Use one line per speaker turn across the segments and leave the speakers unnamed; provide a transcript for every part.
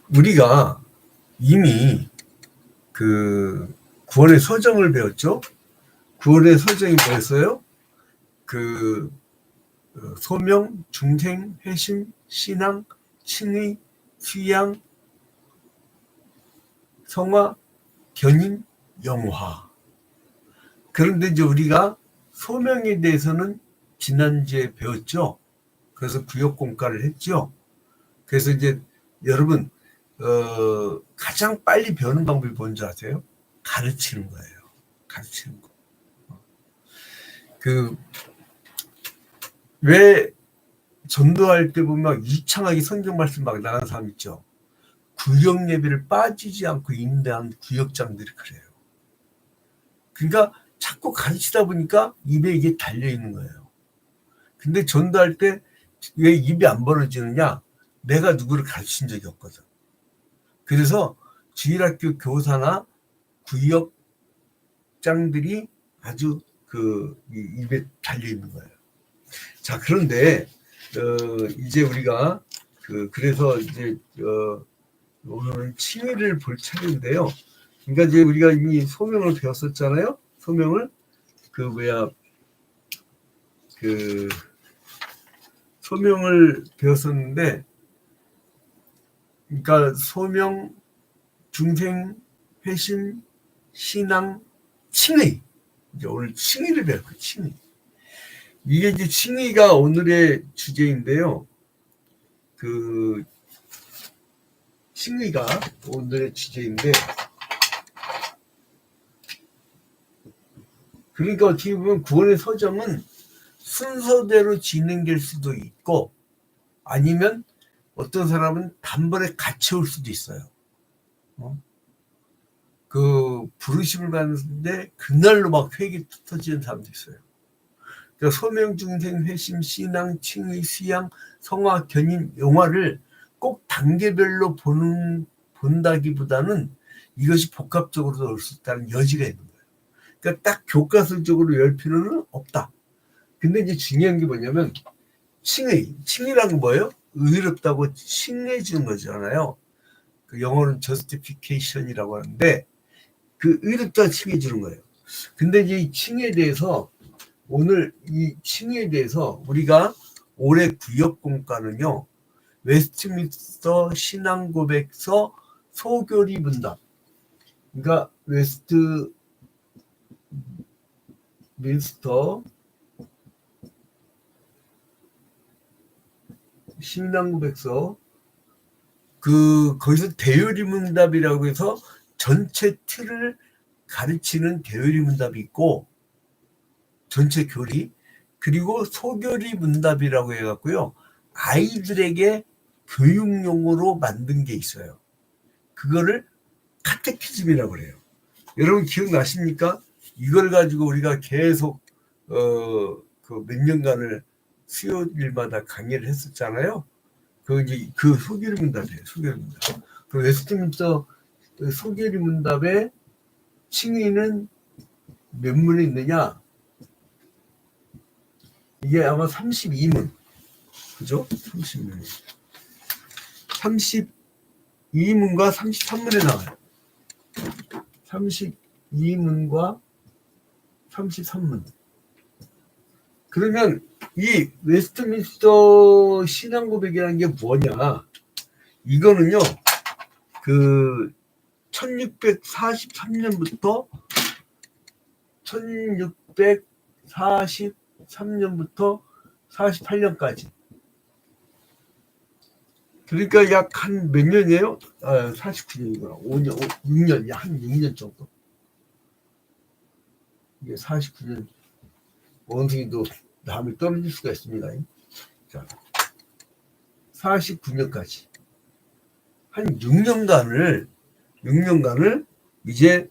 우리가 이미 그 구원의 서정을 배웠죠. 구원의 서정이 뭐였어요? 그 소명, 중생, 회심, 신앙, 칭의, 수양, 성화, 견인, 영화. 그런데 이제 우리가 소명에 대해서는 지난주에 배웠죠. 그래서 구역 공과를 했죠. 그래서 이제 여러분 가장 빨리 배우는 방법이 뭔지 아세요? 가르치는 거예요. 가르치는 거. 왜 전도할 때 보면 막 유창하게 성경 말씀 막 나가는 사람 있죠. 구역 예배를 빠지지 않고 인도한 구역장들이 그래요. 그러니까 자꾸 가르치다 보니까 입에 이게 달려 있는 거예요. 근데 전도할 때 왜 입이 안 벌어지느냐? 내가 누구를 가르친 적이 없거든. 그래서 주일학교 교사나 구역장들이 아주 입에 달려 있는 거예요. 자, 그런데 이제 우리가 그래서 이제 오늘은 칭의를 볼 차례인데요. 그러니까 이제 우리가 이미 소명을 배웠었잖아요. 소명을 소명을 배웠었는데, 그러니까 소명, 중생, 회심, 신앙, 칭의. 이제 오늘 칭의를 배울 거예요. 칭의. 이게 이제 칭의가 오늘의 주제인데요. 칭의가 오늘의 주제인데, 그러니까 어떻게 보면 구원의 서정은 순서대로 진행될 수도 있고, 아니면 어떤 사람은 단번에 같이 올 수도 있어요. 부르심을 받는데 그날로 막 회개 터지는 사람도 있어요. 그러니까 소명, 중생, 회심, 신앙, 칭의, 수양, 성화, 견인, 영화를 꼭 단계별로 본다기보다는 이것이 복합적으로 올 수 있다는 여지가 있는 거예요. 그러니까 딱 교과서적으로 열 필요는 없다. 근데 이제 중요한 게 뭐냐면 칭의라는 건 뭐예요? 의롭다고 칭해 주는 거잖아요. 영어는 justification이라고 하는데 의롭다고 칭해 주는 거예요. 근데 이제 이 칭에 대해서 오늘 이 칭에 대해서 우리가 올해 구역 공과는요. 웨스트민스터 신앙고백서 소교리 문답. 그러니까 웨스트민스터 신앙고백서 거기서 대요리 문답이라고 해서 전체 틀을 가르치는 대요리 문답이 있고 전체 교리, 그리고 소교리 문답이라고 해갖고요. 아이들에게 교육용으로 만든 게 있어요. 그거를 카테키즘이라고 그래요. 여러분 기억나십니까? 이걸 가지고 우리가 계속 몇 년간을 수요일마다 강의를 했었잖아요. 이제 소교리 문답이에요. 소교리 문답. 그 웨스트민스터 소교리 문답의 칭의는 몇 문에 있느냐? 이게 아마 32문. 그죠? 32문. 32문과 33문에 나와요. 32문과 33문. 그러면 이 웨스트민스터 신앙고백이라는 게 뭐냐? 이거는요, 1643년부터 1643년부터 48년까지. 그러니까 약 한 몇 년이에요? 49년이구나. 5년, 6년, 한 6년 정도. 이게 49년. 원숭이도 다음에 떨어질 수가 있습니다. 자, 49년까지. 한 6년간을 이제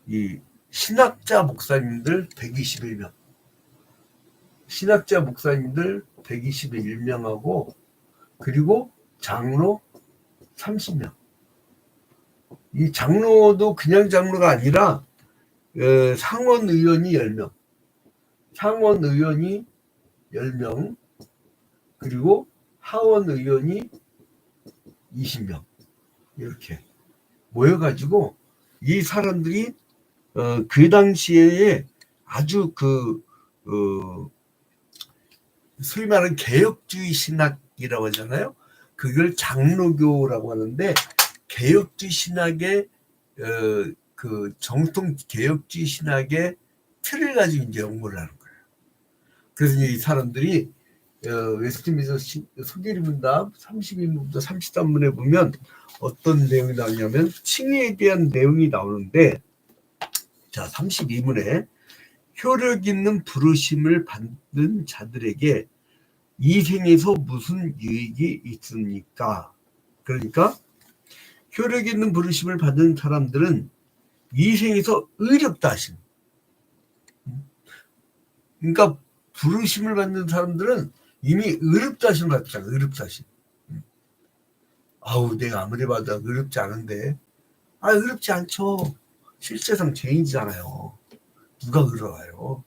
이 신학자 목사님들 121명. 신학자 목사님들 121명하고 그리고 장로 30명. 이 장로도 그냥 장로가 아니라 상원 의원이 10명. 상원 의원이 10명. 그리고 하원 의원이 20명 이렇게 모여가지고 이 사람들이 그 당시에 아주 소위 말하는 개혁주의 신학이라고 하잖아요. 그걸 장로교라고 하는데 개혁주의 신학의 그 정통 개혁주의 신학의 틀을 가지고 이제 연구를 하는 거예요. 그래서 이 사람들이 웨스트민스터 소결문답 32문부터 33문에 보면 어떤 내용이 나오냐면 칭의에 대한 내용이 나오는데, 자 32문에 효력 있는 부르심을 받는 자들에게 이 생에서 무슨 유익이 있습니까? 그러니까 효력 있는 부르심을 받은 사람들은 이 생에서 의롭다 하심. 그러니까 부르심을 받는 사람들은 이미 의롭다 하심 받잖아. 의롭다 하심. 아우 내가 아무리 봐도 의롭지 않은데. 의롭지 않죠. 실제상 죄인이잖아요. 누가 의로워요?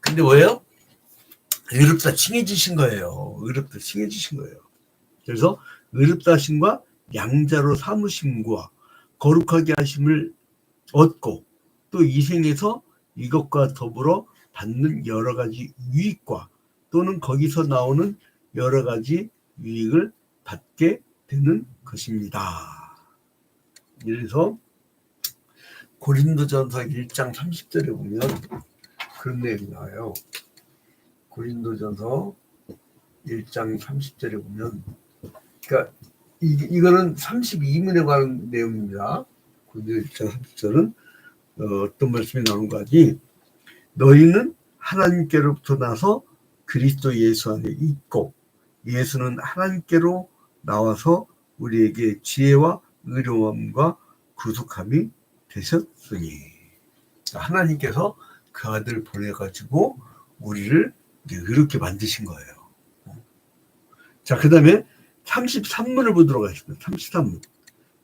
근데 뭐예요? 의롭다 칭해주신 거예요. 의롭다 칭해주신 거예요. 그래서 의롭다 하심과 양자로 삼으심과 거룩하게 하심을 얻고 또 이 생에서 이것과 더불어 받는 여러 가지 유익과 또는 거기서 나오는 여러 가지 유익을 받게 되는 것입니다. 그래서 고린도전서 1장 30절에 보면 그런 내용이 나와요. 고린도전서 1장 30절에 보면, 그러니까 이거는 32문에 관한 내용입니다. 고린도 1장 30절은 어떤 말씀이 나오는가 하니, 너희는 하나님께로부터 나서 그리스도 예수 안에 있고 예수는 하나님께로 나와서 우리에게 지혜와 의로움과 구속함이 되셨으니, 하나님께서 그 아들을 보내가지고 우리를 이렇게 만드신 거예요. 자, 그 다음에 33문을 보도록 하겠습니다. 33문.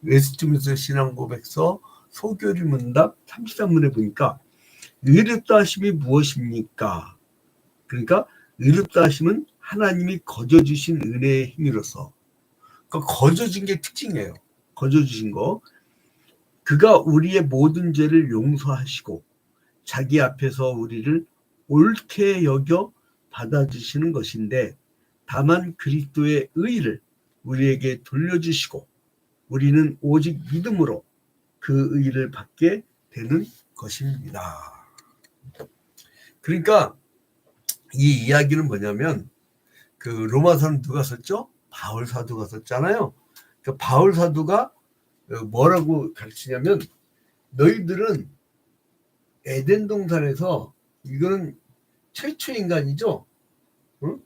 웨스트민스터 신앙고백서 소교리 문답 33문에 보니까 의롭다 하심이 무엇입니까? 그러니까 의롭다 하심은 하나님이 거저주신 은혜의 힘으로써, 그러니까 거저준 게 특징이에요. 거저주신 거. 그가 우리의 모든 죄를 용서하시고 자기 앞에서 우리를 옳게 여겨 받아주시는 것인데, 다만 그리스도의 의를 우리에게 돌려주시고 우리는 오직 믿음으로 그 의를 받게 되는 것입니다. 그러니까 이 이야기는 뭐냐면, 그 로마서는 누가 썼죠? 바울 사도가 썼잖아요. 그 바울 사도가 뭐라고 가르치냐면, 너희들은 에덴 동산에서, 이거는 최초 인간이죠. 응?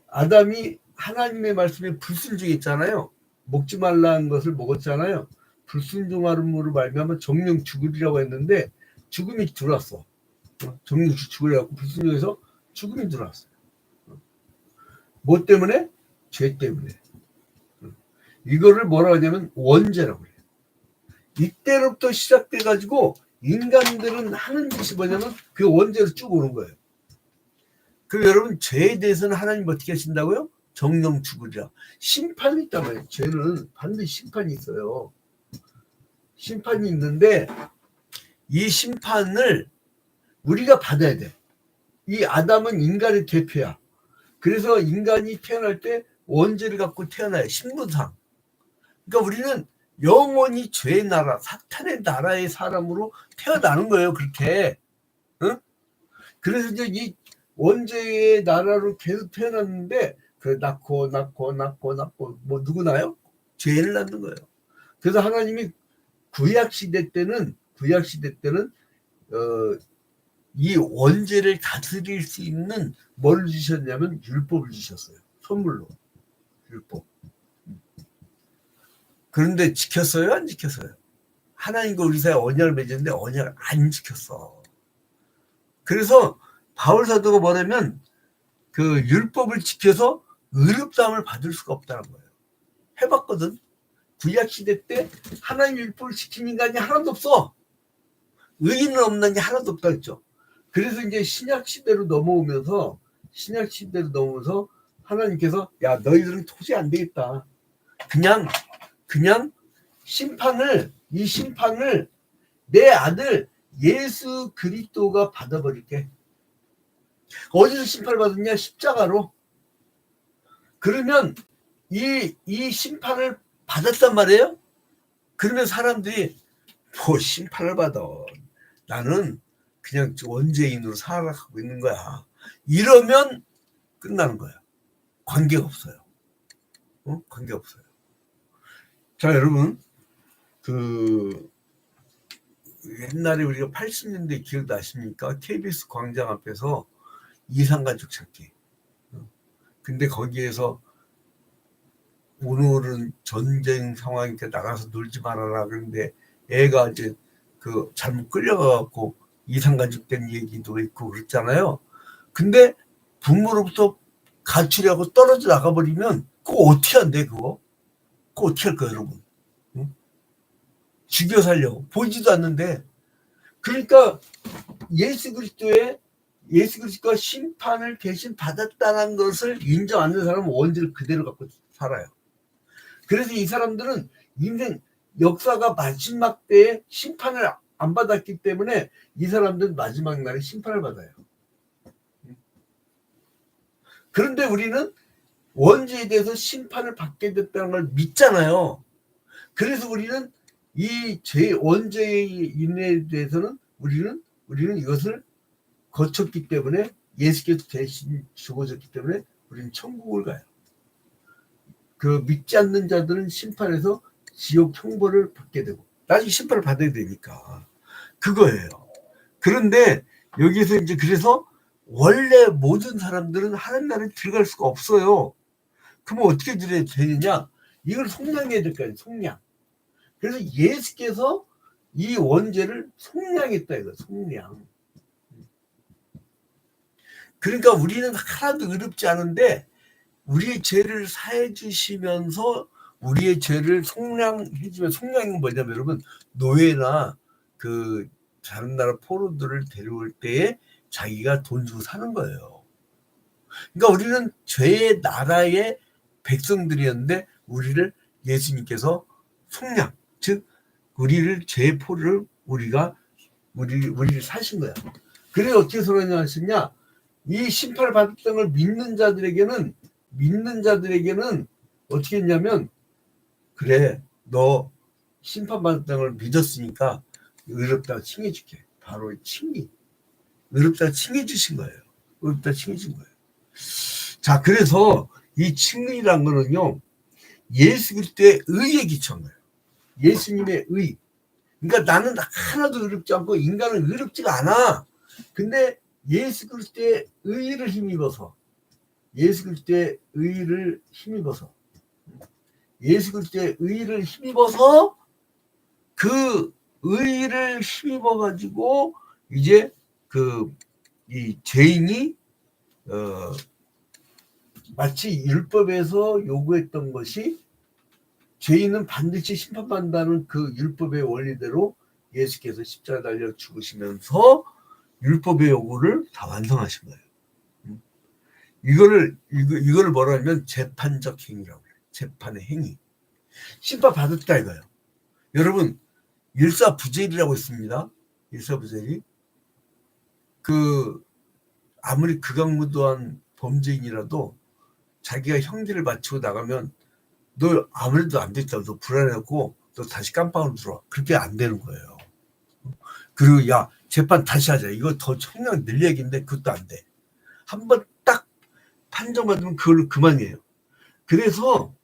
아담이 하나님의 말씀에 불순종했잖아요. 먹지 말라는 것을 먹었잖아요. 불순종함으로 말미암아 정령 죽으리라고 했는데 죽음이 들어왔어. 정령 죽으려고 불순종해서 죽음이 들어왔어요. 뭐 때문에? 죄 때문에. 이거를 뭐라고 하냐면 원죄라고 해요. 이때로부터 시작돼 가지고 인간들은 하는 짓이 뭐냐면 그 원죄로 쭉 오는 거예요. 그럼 여러분, 죄에 대해서는 하나님 어떻게 하신다고요? 정령 죽으리라. 심판이 있단 말이에요. 죄는 반드시 심판이 있어요. 심판이 있는데 이 심판을 우리가 받아야 돼. 이 아담은 인간의 대표야. 그래서 인간이 태어날 때 원죄를 갖고 태어나요. 신분상. 그러니까 우리는 영원히 죄의 나라, 사탄의 나라의 사람으로 태어나는 거예요. 그렇게. 응? 그래서 이제 이 원죄의 나라로 계속 태어났는데, 그래 낳고 뭐 누구 나요? 죄를 낳는 거예요. 그래서 하나님이 구약 시대 때는 이 원죄를 다스릴 수 있는 뭘 주셨냐면 율법을 주셨어요. 선물로. 율법. 그런데 지켰어요? 안 지켰어요? 하나님과 우리 사이에 언약을 맺었는데 언약을 안 지켰어. 그래서 바울 사도가 뭐냐면 그 율법을 지켜서 의롭다함을 받을 수가 없다는 거예요. 해봤거든. 구약 시대 때 하나님 율법을 지킨 인간이 하나도 없어. 의인은 없는 게 하나도 없다 했죠. 그래서 이제 신약 시대로 넘어오면서 하나님께서 야 너희들은 토지 안 되겠다. 그냥 이 심판을 내 아들 예수 그리스도가 받아버릴게. 어디서 심판을 받았냐? 십자가로. 그러면 이 심판을 받았단 말이에요. 그러면 사람들이 뭐 심판을 받아. 나는 그냥 원죄인으로 살아가고 있는 거야. 이러면 끝나는 거야. 관계가 없어요. 관계가 없어요. 자, 여러분, 옛날에 우리가 80년대 기억나십니까? KBS 광장 앞에서 이산가족 찾기. 근데 거기에서 오늘은 전쟁 상황이니까 나가서 놀지 말아라. 그런데 애가 이제 잘못 끌려가갖고 이산가족 된 얘기도 있고 그랬잖아요. 근데 부모로부터 가출하고 떨어져 나가버리면 그거 어떻게 한대, 그거 어떻게 할까요, 여러분? 응? 죽여 살려. 보이지도 않는데. 그러니까 예수 그리스도가 심판을 대신 받았다는 것을 인정 안 하는 사람은 원죄를 그대로 갖고 살아요. 그래서 이 사람들은 인생 역사가 마지막 때에 심판을 안 받았기 때문에 이 사람들은 마지막 날에 심판을 받아요. 그런데 우리는 원죄에 대해서 심판을 받게 됐다는 걸 믿잖아요. 그래서 우리는 이 원죄인에 대해서는 우리는 이것을 거쳤기 때문에 예수께서 대신 죽어졌기 때문에 우리는 천국을 가요. 믿지 않는 자들은 심판에서 지옥 형벌을 받게 되고 나중에 심판을 받아야 되니까 그거예요. 그런데 여기서 이제 그래서 원래 모든 사람들은 하나님 나라에 들어갈 수가 없어요. 그러면 어떻게 들어야 되느냐? 이걸 속량해야 될 거 아니에요. 속량. 그래서 예수께서 이 원죄를 속량했다 이거. 속량. 그러니까 우리는 하나도 어렵지 않은데 우리의 죄를 사해 주시면서 우리의 죄를 속량해 주면, 속량은 뭐냐면 여러분 노예나 다른 나라 포로들을 데려올 때에 자기가 돈 주고 사는 거예요. 그러니까 우리는 죄의 나라의 백성들이었는데 우리를 예수님께서 속량, 즉 우리를 죄의 포로를 우리를 사신 거야. 그래서 어떻게 설명하셨냐? 이 심판을 받았던 걸 믿는 자들에게는 어떻게 했냐면, 그래 너 심판받았던 걸 믿었으니까 의롭다고 칭해줄게. 바로 칭의. 의롭다고 칭해주신 거예요. 의롭다고 칭해준 거예요. 자, 그래서 이 칭의란 거는요, 예수 그리스도의 의에 기초한 거예요. 예수님의 의. 그러니까 나는 하나도 의롭지 않고 인간은 의롭지가 않아. 근데 예수 그리스도의 의를 힘입어서 예수 그리스도의 의를 힘입어서 그 의를 힘입어 가지고 이제 이 죄인이 마치 율법에서 요구했던 것이 죄인은 반드시 심판받는다는 그 율법의 원리대로 예수께서 십자가 달려 죽으시면서 율법의 요구를 다 완성하신 거예요. 이거를 뭐라 하면 재판적 행위라고 해요. 재판의 행위. 심판 받았다 이거예요. 여러분, 일사부재일이라고 있습니다. 일사부재일. 아무리 극악무도한 범죄인이라도 자기가 형기를 마치고 나가면 너 아무래도 안 됐다. 너 불안해갖고 너 다시 깜빵으로 들어와. 그렇게 안 되는 거예요. 그리고 야, 재판 다시 하자. 이거 더 청량 늘 얘기인데 그것도 안 돼. 한번 딱 판정받으면 그걸로 그만이에요. 그래서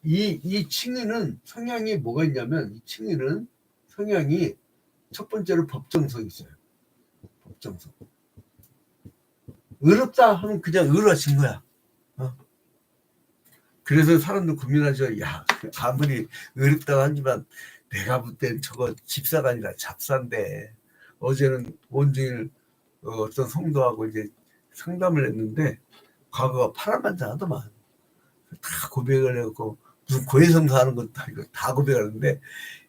이 칭의는 성향이 뭐가 있냐면, 이 칭의는 성향이 첫 번째로 법정성이 있어요. 법정성. 의롭다 하면 그냥 의로하신 거야. 그래서 사람들 고민하죠. 야, 아무리 의롭다고 하지만 내가 볼 땐 저거 집사가 아니라 잡사인데, 어제는 온종일 어떤 성도하고 이제 상담을 했는데 과거가 파란만장하더만. 다 고백을 해갖고 무슨 고해성사 하는 것도 아니고 다 고백하는데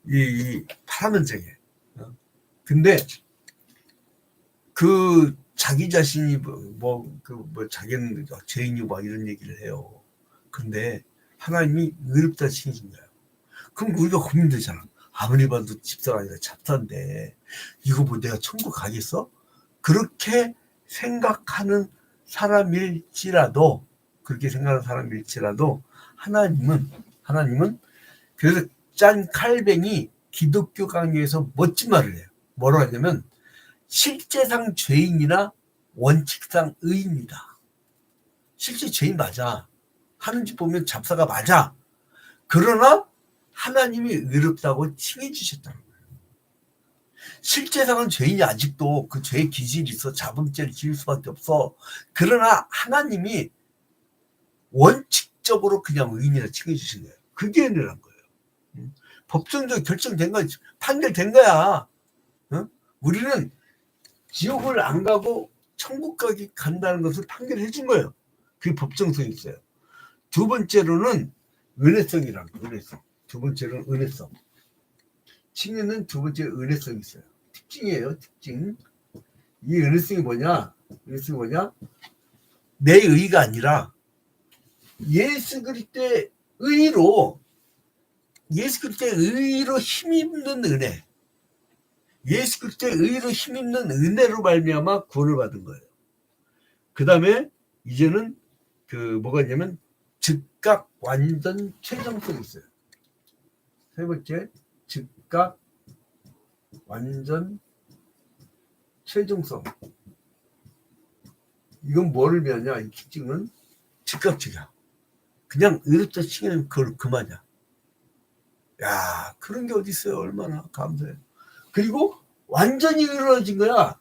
이 파란만장해. 근데 자기 자신이 자기는 죄인이고 막 이런 얘기를 해요. 근데 하나님이 의롭다 칭해준 거예요. 그럼 우리가 고민되잖아. 아무리 봐도 집사가 아니라 잡사인데 이거 뭐 내가 천국 가겠어? 그렇게 생각하는 사람일지라도 그렇게 생각하는 사람일지라도 하나님은 그래서 짠 칼뱅이 기독교 강의에서 멋진 말을 해요. 뭐라고 하냐면 실제상 죄인이나 원칙상 의인이다. 실제 죄인 맞아. 하는 짓 보면 잡사가 맞아. 그러나 하나님이 의롭다고 칭해 주셨다는 거예요. 실제상은 죄인이 아직도 그 죄의 기질이 있어 자범죄를 지을 수밖에 없어. 그러나 하나님이 원칙적으로 그냥 의인이라 칭해 주신 거예요. 그게 은혜란 거예요. 법정적으로 결정된 거야. 판결된 거야. 우리는 지옥을 안 가고 천국 가기 간다는 것을 판결해 준 거예요. 그게 법정성이 있어요. 두 번째로는 은혜성이란 거예요. 은혜성. 두 번째로는 은혜성. 칭의는 두 번째 은혜성이 있어요. 특징이에요. 특징. 이 은혜성이 뭐냐? 내 의가 아니라 예수 그리스도의 의로 힘입는 은혜. 예수 그리스도의 의로 힘입는 은혜로 말미암아 구원을 받은 거예요. 그 다음에 이제는 뭐가 있냐면 즉각 완전 최종성이 있어요. 세 번째, 즉각 완전 최종성. 이건 뭐를 비하냐? 이 특징은 즉각적이야. 그냥 의롭다 칭하면 그걸 그만이야. 야, 그런 게 어디 있어요? 얼마나 감사해요. 그리고 완전히 이루어진 거야.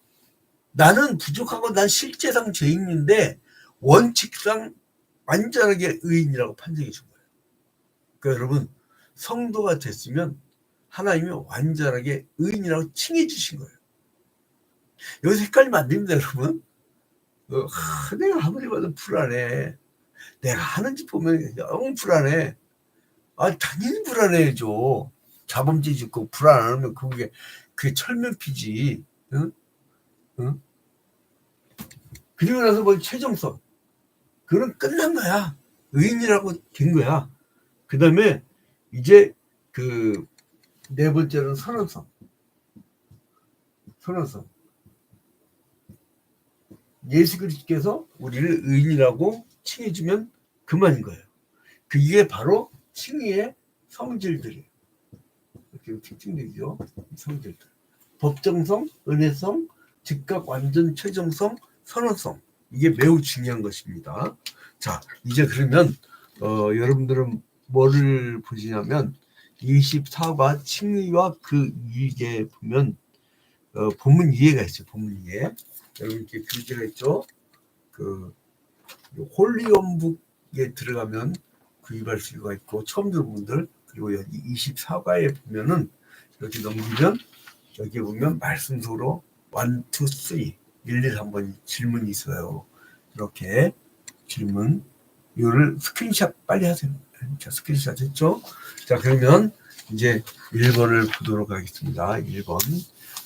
나는 부족하고 난 실제상 죄인인데 원칙상 완전하게 의인이라고 판정해 준 거예요. 그러니까 여러분 성도가 됐으면 하나님이 완전하게 의인이라고 칭해 주신 거예요. 여기서 헷갈리면 안 됩니다, 여러분. 내가 아무리 봐도 불안해. 내가 하는 짓 보면 너무 불안해. 당연히 불안해야죠. 자범죄 짓고 불안 안 하면 그게 철면피지. 응? 그리고 나서 뭐 최종성. 그건 끝난 거야. 의인이라고 된 거야. 그 다음에 이제 네 번째는 선언성. 예수 그리스도께서 우리를 의인이라고 칭해주면 그만인 거예요. 그게 바로 칭의의 성질들이에요. 이렇게 특징들이죠. 성질들. 법정성, 은혜성, 즉각 완전 최종성, 선언성. 이게 매우 중요한 것입니다. 자, 이제 그러면 여러분들은 뭐를 보시냐면 24과 칭의와 그 이익에 보면 본문 이해가 있어요. 본문 이해. 여러분 이렇게 글귀가 있죠. 홀리원북에 들어가면 구입할 수가 있고 처음 들은 분들 그리고 여기 24과에 보면은 이렇게 넘기면 여기 보면 말씀 속으로 1, 2, 3 1, 2, 3번 질문이 있어요. 이렇게 질문 이거를 스크린샷 빨리 하세요. 자, 스크린샷 했죠? 자, 그러면 이제 1번을 보도록 하겠습니다. 1번.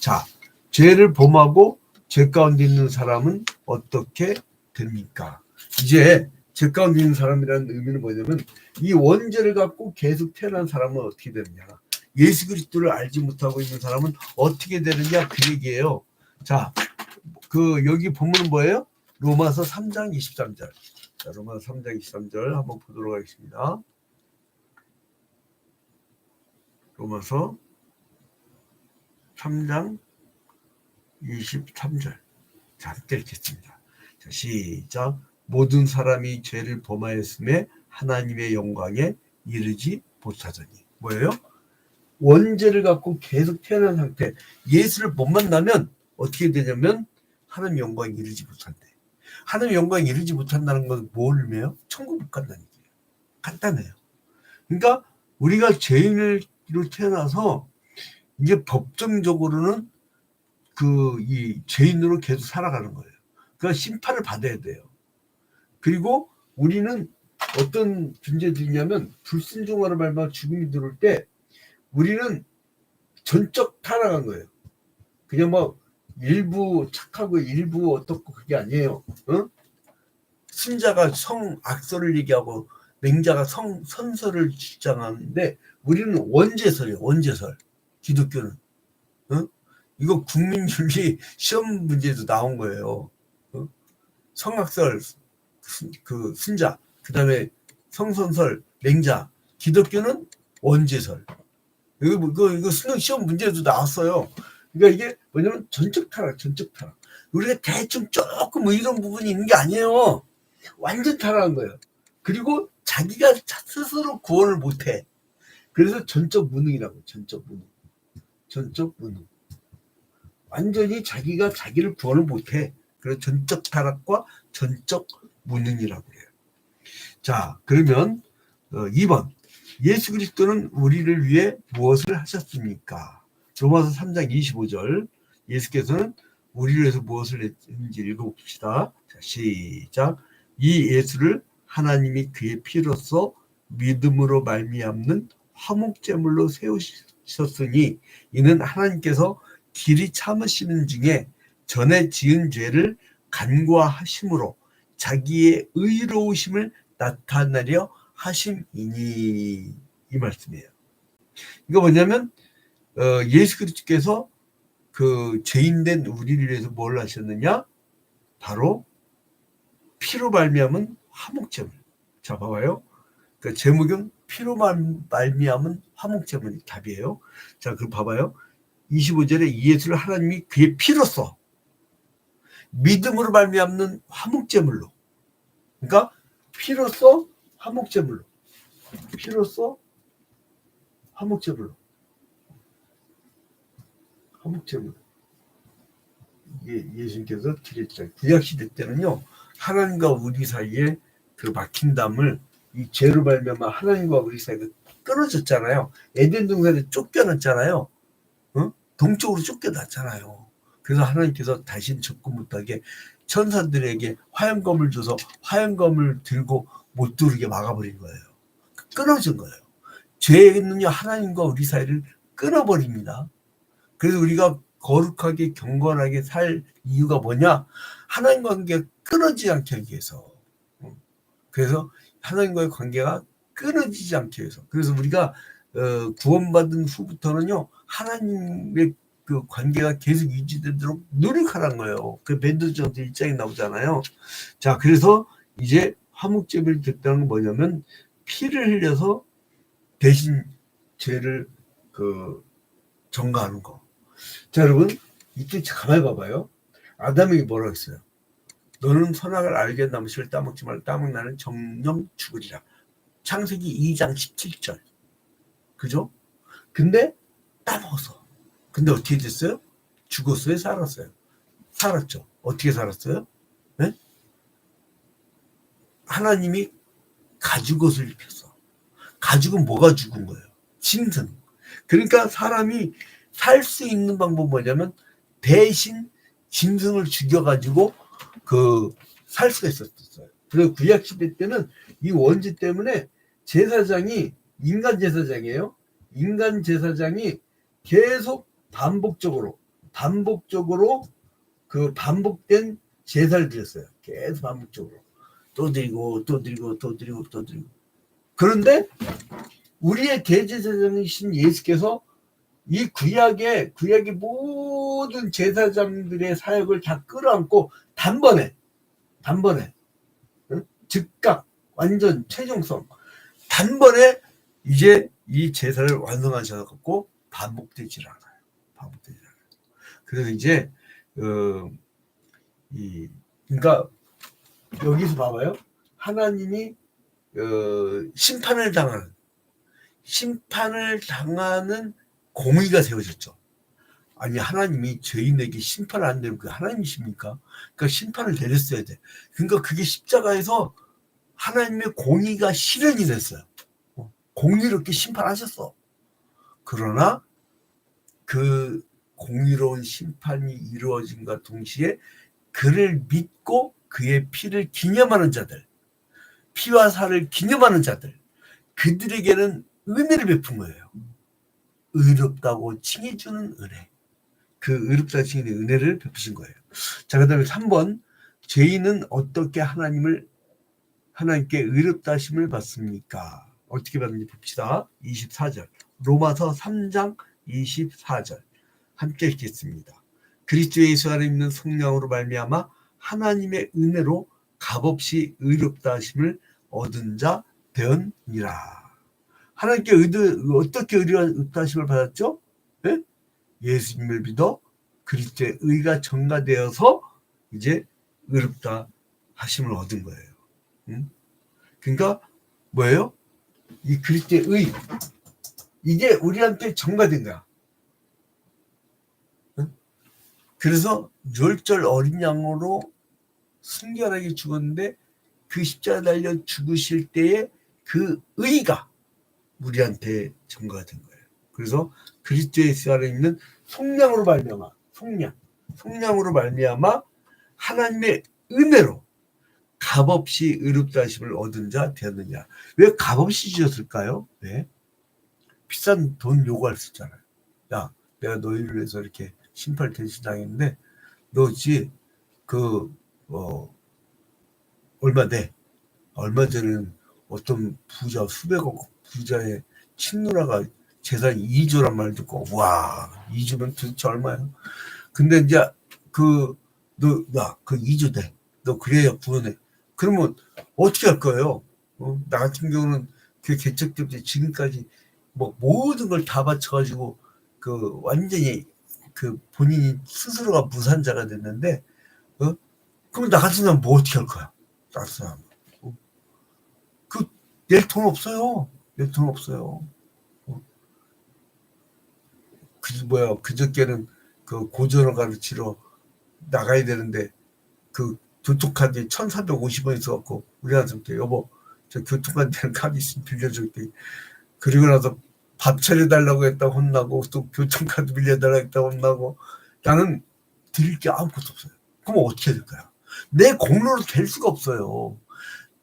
자, 죄를 범하고 죄 가운데 있는 사람은 어떻게 됩니까? 이제 죄 가운데 있는 사람이라는 의미는 뭐냐면 이 원죄를 갖고 계속 태어난 사람은 어떻게 되느냐. 예수 그리스도를 알지 못하고 있는 사람은 어떻게 되느냐 그 얘기예요. 자, 여기 본문은 뭐예요? 로마서 3장 23절. 자, 로마서 3장 23절 한번 보도록 하겠습니다. 로마서 3장 23절. 자, 함께 읽겠습니다. 자, 시작. 모든 사람이 죄를 범하였음에 하나님의 영광에 이르지 못하더니. 뭐예요? 원죄를 갖고 계속 태어난 상태. 예수를 못 만나면 어떻게 되냐면 하나님 영광에 이르지 못한대. 하나님 영광에 이르지 못한다는 건 뭘 의미해요? 천국 못 간다는 얘기예요. 간단해요. 그러니까 우리가 죄인으로 태어나서 이제 법정적으로는 이 죄인으로 계속 살아가는 거예요. 그러니까 심판을 받아야 돼요. 그리고 우리는 어떤 존재들이냐면 불순종하는 말만 죽음이 들어올 때 우리는 전적 타락한 거예요. 그냥 막 일부 착하고 일부 어떻고 그게 아니에요. 어? 순자가 성악설을 얘기하고 맹자가 선설을 주장하는데 우리는 원죄설이에요. 원죄설. 기독교는. 어? 이거 국민윤리 시험 문제도 나온 거예요. 어? 성악설, 그 순자, 그 다음에 성선설, 맹자. 기독교는 원죄설. 이거 수능 시험 문제도 나왔어요. 그러니까 이게 뭐냐면 전적 타락. 우리가 대충 조금 뭐 이런 부분이 있는 게 아니에요. 완전 타락한 거예요. 그리고 자기가 스스로 구원을 못해. 그래서 전적 무능이라고. 전적 무능. 완전히 자기가 자기를 구원을 못해. 그래서 전적 타락과 전적 무능이라고 해요. 자, 그러면 2번. 예수 그리스도는 우리를 위해 무엇을 하셨습니까? 로마서 3장 25절. 예수께서는 우리를 위해서 무엇을 했는지 읽어봅시다. 자, 시작. 이 예수를 하나님이 그의 피로써 믿음으로 말미암는 화목제물로 세우셨으니 이는 하나님께서 길이 참으시는 중에 전에 지은 죄를 간과하심으로 자기의 의로우심을 나타내려 하심이니, 이 말씀이에요. 이거 뭐냐면 예수 그리스도께서 그 죄인된 우리를 위해서 뭘 하셨느냐? 바로 피로 말미암은 화목제물. 자, 봐봐요. 그러니까 제목은 피로 말미암은 화목제물이 답이에요. 자, 그럼 봐봐요. 25절에 이 예수를 하나님이 그의 피로써 믿음으로 말미암는 화목제물로. 그러니까 피로써 화목제물로. 피로써 화목제물로. 이게 예수님께서 드렸죠. 구약시대 때는요, 하나님과 우리 사이에 그 막힌담을 이 죄로 말미암아 하나님과 우리 사이가 끊어졌잖아요. 에덴 동산에 쫓겨났잖아요. 어? 동쪽으로 쫓겨났잖아요. 그래서 하나님께서 다시는 접근 못하게 천사들에게 화염검을 줘서 화염검을 들고 못 들게 막아버린 거예요. 끊어진 거예요. 죄는요, 하나님과 우리 사이를 끊어버립니다. 그래서 우리가 거룩하게 경건하게 살 이유가 뭐냐? 하나님과 관계가 끊어지지 않게 하기 위해서. 그래서 하나님과의 관계가 끊어지지 않게 위해서. 그래서 우리가 구원받은 후부터는요, 하나님의 그 관계가 계속 유지되도록 노력하라는 거예요. 그 베드로전서 1장에 나오잖아요. 자, 그래서 이제 화목제물이 됐다는 건 뭐냐면 피를 흘려서 대신 죄를 전가하는 거. 자, 여러분, 이때 가만히 봐봐요. 아담에게 뭐라고 했어요? 너는 선악을 알게 나무 씨를 따먹지 말라. 따먹는 나는 정령 죽으리라. 창세기 2장 17절. 그죠? 근데 따먹었어. 근데 어떻게 됐어요? 죽었어요? 살았어요? 살았죠. 어떻게 살았어요? 네? 하나님이 가죽옷을 입혔어. 가죽은 뭐가 죽은 거예요? 짐승. 그러니까 사람이 살 수 있는 방법은 뭐냐면 대신 짐승을 죽여가지고 살 수가 있었어요. 그리고 구약 시대 때는 이 원죄 때문에 제사장이 인간 제사장이에요. 인간 제사장이 계속 반복적으로 그 반복된 제사를 드렸어요. 계속 반복적으로 또 드리고. 그런데 우리의 대제사장이신 예수께서 이 구약의 모든 제사장들의 사역을 다 끌어안고 단번에 즉각 완전 최종성 단번에 이제 이 제사를 완성하셔서 반복되지 않아요. 그래서 이제 그러니까 여기서 봐봐요. 하나님이 심판을 당하는 공의가 세워졌죠. 아니, 하나님이 죄인에게 심판을 안 내면 그 하나님이십니까? 그러니까 심판을 내렸어야 돼. 그러니까 그게 십자가에서 하나님의 공의가 실현이 됐어요. 공의롭게 심판하셨어. 그러나 그 공의로운 심판이 이루어진과 동시에 그를 믿고 그의 피를 기념하는 자들, 피와 살을 기념하는 자들, 그들에게는 은혜를 베푼 거예요. 의롭다고 칭해주는 은혜. 그 의롭다 하신 이의 은혜를 베푸신 거예요. 자, 그 다음에 3번. 죄인은 어떻게 하나님께 의롭다 하심을 받습니까? 어떻게 받는지 봅시다. 24절. 로마서 3장 24절. 함께 읽겠습니다. 그리스도 예수 안에 있는 성령으로 말미암아 하나님의 은혜로 값없이 의롭다 하심을 얻은 자 되었니라. 하나님께 어떻게 의롭다 하심을 받았죠? 네? 예수님을 믿어 그리스도의 의가 전가되어서 이제 의롭다 하심을 얻은 거예요. 그러니까 뭐예요? 이 그리스도의 의, 이게 우리한테 전가된 거야. 그래서 율절 어린 양으로 순결하게 죽었는데 그 십자가 달려 죽으실 때에 그 의가 우리한테 전가된 거예요. 그래서 그리스도 예수 안에 있는 성령으로 말미암아, 성령으로 말미암아 하나님의 은혜로 값없이 의롭다 하심을 얻은 자 되었느냐. 왜 값없이 주셨을까요? 네. 비싼 돈 요구할 수 있잖아요. 야, 내가 너희를 위해서 이렇게 심판 대신당했는데 너 혹시 얼마 돼? 얼마 전에는 어떤 부자, 수백억 부자의 친누나가 재산 2조란 말 듣고, 와, 2조면 도대체 얼마야? 근데 이제 그 2조 돼. 너 그래야 구원해. 그러면 어떻게 할 거예요? 나 같은 경우는 그 개척 때부터 지금까지 뭐 모든 걸 다 바쳐가지고 그 완전히 그 본인이 스스로가 무산자가 됐는데, 그럼 나 같은 사람 뭐 어떻게 할 거야? 나 같은 사람. 낼 돈 없어요. 낼 돈 없어요. 그저께는 그 고전을 가르치러 나가야 되는데 그 교통카드에 1,450원 있어갖고 우리 아들한테 여보 저 교통카드 카드 있으면 빌려줄게. 그리고 나서 밥 차려달라고 했다 혼나고 또 교통카드 빌려달라고 했다 혼나고 나는 드릴 게 아무것도 없어요. 그럼 어떻게 해야 될까요? 내 공로로 될 수가 없어요.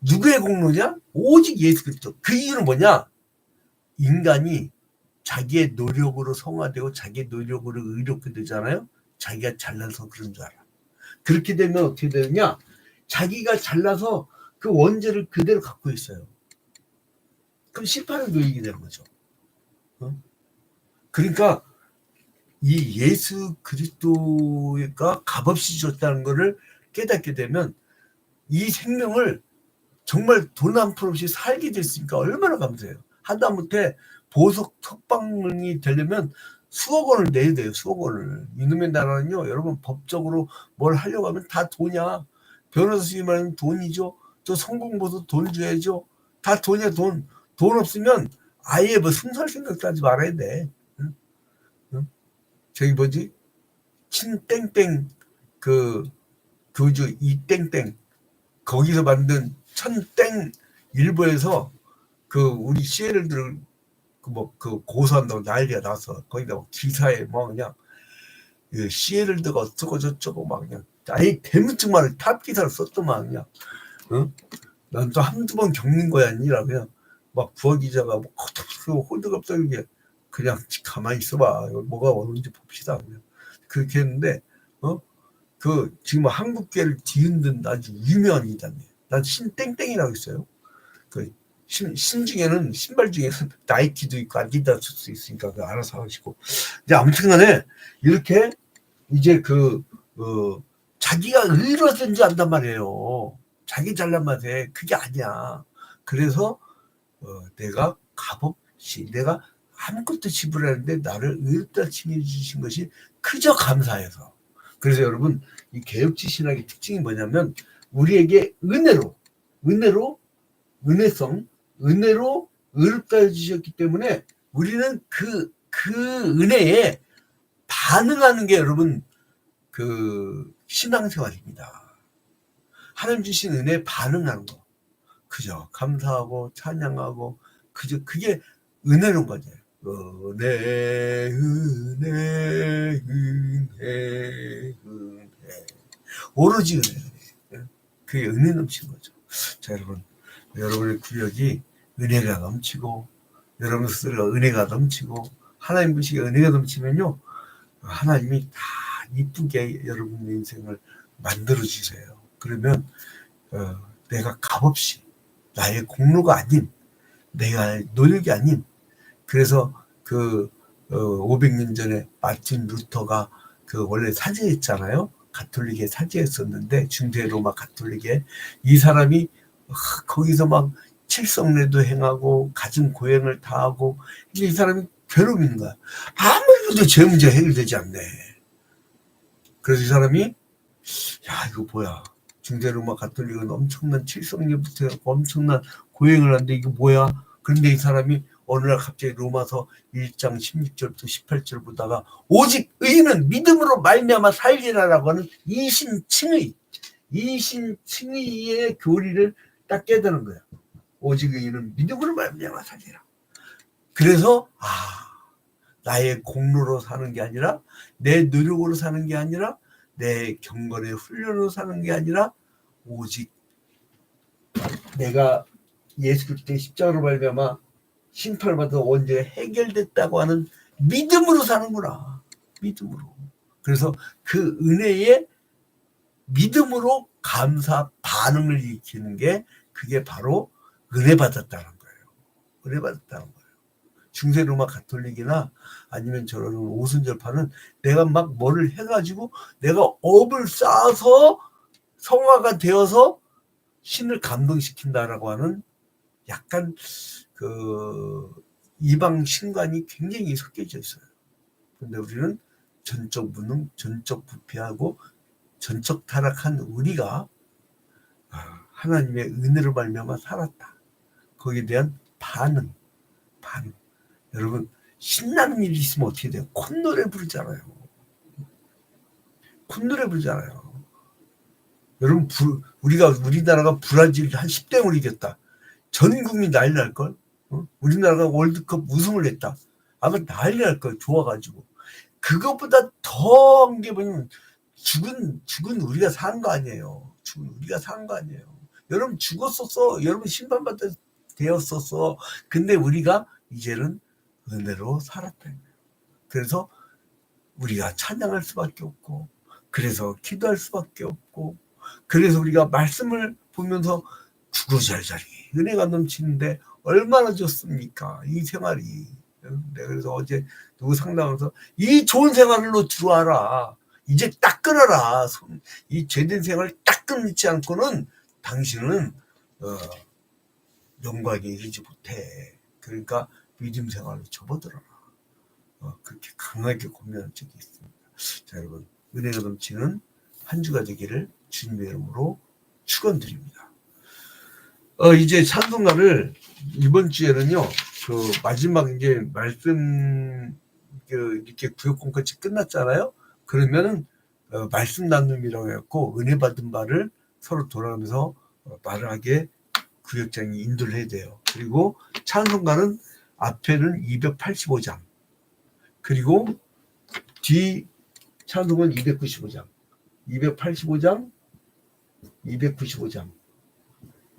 누구의 공로냐? 오직 예수 그리스도. 그 이유는 뭐냐? 인간이 자기의 노력으로 성화되고 자기의 노력으로 의롭게 되잖아요. 자기가 잘나서 그런 줄 알아. 그렇게 되면 어떻게 되느냐? 자기가 잘나서 그 원죄를 그대로 갖고 있어요. 그럼 심판에 놓이게 되는 거죠. 그러니까 이 예수 그리스도가 값없이 줬다는 것을 깨닫게 되면 이 생명을 정말 돈 한 푼 없이 살게 됐으니까 얼마나 감사해요. 하다못해 보석 석방이 되려면 수억 원을 내야 돼요. 수억 원을. 이놈의 나라는요. 여러분 법적으로 뭘 하려고 하면 다 돈이야. 변호사 수임하면 돈이죠. 또 성공보도 돈 줘야죠. 다 돈이야 돈. 돈 없으면 아예 뭐 승살 생각도 하지 말아야 돼. 응? 응? 저기 뭐지? 친땡땡 그 교주 이땡땡 거기서 만든 천땡 일보에서 그 우리 CL들 그 고소한다고 난리가 나서 거기다 뭐 기사에 뭐 그냥 CL들가 어쩌고 저쩌고 막 그냥 아예 대문짝만을 탑 기사를 썼더만 그냥 난 또 한두 번 겪는 거야 아니라 그냥 막 부하 기자가 뭐 홀드갑자기 그냥 가만히 있어봐 뭐가 오는지 봅시다 그냥 그렇게 했는데 그 지금 한국계를 뒤흔든 아주 유명한 기자님. 난 신땡땡이라고 있어요. 그 신 중에는 신발 중에는 나이키도 있고 아디다스도 있으니까 그 알아서 하시고. 이제 아무튼간에 이렇게 이제 자기가 의로웠던 줄 안단 말이에요. 자기 잘난 맛에 그게 아니야. 그래서 내가 값없이 내가 아무것도 지불하는데 나를 의롭다 칭해 주신 것이 그저 감사해서. 그래서 여러분 이 개혁지 신학의 특징이 뭐냐면 우리에게 은혜로 의롭다 해주셨기 때문에 우리는 그 은혜에 반응하는 게 여러분 그 신앙생활입니다. 하나님 주신 은혜에 반응하는 거. 그죠? 감사하고 찬양하고 그저 그게 은혜로운 거죠. 은혜 오로지 은혜. 그게 은혜 넘치는 거죠. 자 여러분 여러분의 구역이 은혜가 넘치고 여러분 스스로가 은혜가 넘치고 하나님 보시기에 은혜가 넘치면요 하나님이 다 이쁘게 여러분의 인생을 만들어 주세요. 그러면 내가 값없이 나의 공로가 아닌, 내가 노력이 아닌, 그래서 500년 전에 마틴 루터가 원래 사제였잖아요. 가톨릭의 사제였었는데, 중세 로마 가톨릭에. 이 사람이 거기서 막 칠성례도 행하고 가정 고행을 다 하고, 이 사람이 괴로운 거야. 아무리 해도 제 문제 해결되지 않네. 그래서 이 사람이, 야, 이거 뭐야. 중세 로마 가톨릭은 엄청난 칠성례부터 엄청난 고행을 하는데 이거 뭐야. 그런데 이 사람이 어느 날 갑자기 로마서 1장 16절부터 18절 보다가, 오직 의인은 믿음으로 말미암아 살리라라고 하는 이신칭의의 교리를 딱 깨닫는 거야. 오직 의인은 믿음으로 말미암아 살리라. 그래서 나의 공로로 사는 게 아니라, 내 노력으로 사는 게 아니라, 내 경건의 훈련으로 사는 게 아니라, 오직 내가 예수 그리스도의 십자가로 말미암아 심판을 받아 원죄가 해결됐다고 하는 믿음으로 사는구나. 믿음으로. 그래서 그 은혜에 믿음으로 감사 반응을 일으키는 게, 그게 바로 은혜 받았다는 거예요. 은혜 받았다는 거예요. 중세 로마 가톨릭이나 아니면 저런 오순절파는 내가 막 뭐를 해가지고 내가 업을 쌓아서 성화가 되어서 신을 감동시킨다라고 하는 약간 이방 신관이 굉장히 섞여져 있어요. 근데 우리는 전적 무능, 전적 부패하고 전적 타락한 우리가 하나님의 은혜로 말미암아 살았다. 거기에 대한 반응. 여러분, 신나는 일이 있으면 어떻게 돼요? 콧노래 부르잖아요. 여러분, 우리나라가 브라질 한 10대 이겼다. 전 국민 난리 날걸? 우리나라가 월드컵 우승을 했다. 아마 난리 날걸, 좋아가지고. 그것보다 더 한 게 뭐냐면, 죽은 우리가 산 거 아니에요. 여러분 죽었었어. 여러분 심판받아 되었었어. 근데 우리가 이제는 은혜로 살았다. 그래서 우리가 찬양할 수밖에 없고, 그래서 기도할 수밖에 없고, 그래서 우리가 말씀을 보면서 두고잘자리 은혜가 넘치는데 얼마나 좋습니까? 이 생활이. 그래서 어제 누구 상담하면서 이 좋은 생활로 들어와라. 이제 딱 끊어라. 이 죄된 생활을 딱 끊지 않고는 당신은 영광에 이르지 못해. 그러니까 믿음 생활로 접어들어라. 그렇게 강하게 고민한 적이 있습니다. 자, 여러분, 은혜가 넘치는 한 주가 되기를 주님의 이름으로 축원드립니다. 이제 찬송가를 이번 주에는요, 마지막 이제 말씀 이렇게 구역공까지 끝났잖아요. 그러면은 말씀 나눔이라고 해갖고 은혜 받은 바를 서로 돌아가면서 말하게 구역장이 인도를 해야 돼요. 그리고 찬송가는 앞에는 285장, 그리고 뒤 찬송은 295장,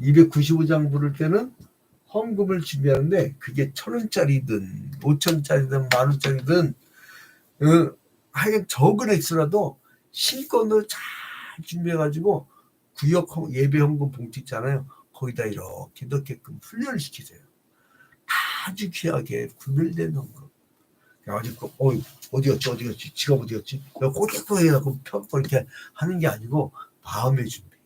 295장 부를 때는 헌금을 준비하는데, 그게 1,000원짜리든 5,000원짜리든 10,000원짜리든 하여간 적은 액수라도 신권을 잘 준비해가지고 구역 예배 헌금 봉투 있잖아요. 거기다 이렇게 넣게끔 훈련을 시키세요. 아주 귀하게 구별된 헌금. 어디였지? 지갑 어디였지? 꼬깃꼬깃 해갖고 펴고 이렇게 하는 게 아니고 마음의 준비.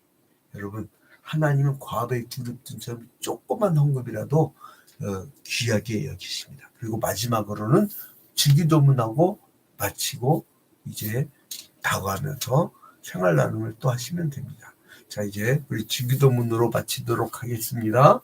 여러분, 하나님은 과부의 두릅둔처럼 조그만 헌금이라도 귀하게 여기십니다. 그리고 마지막으로는 주기도문하고 마치고 이제 다가가면서 생활 나눔을 또 하시면 됩니다. 자, 이제 우리 주기도문으로 마치도록 하겠습니다.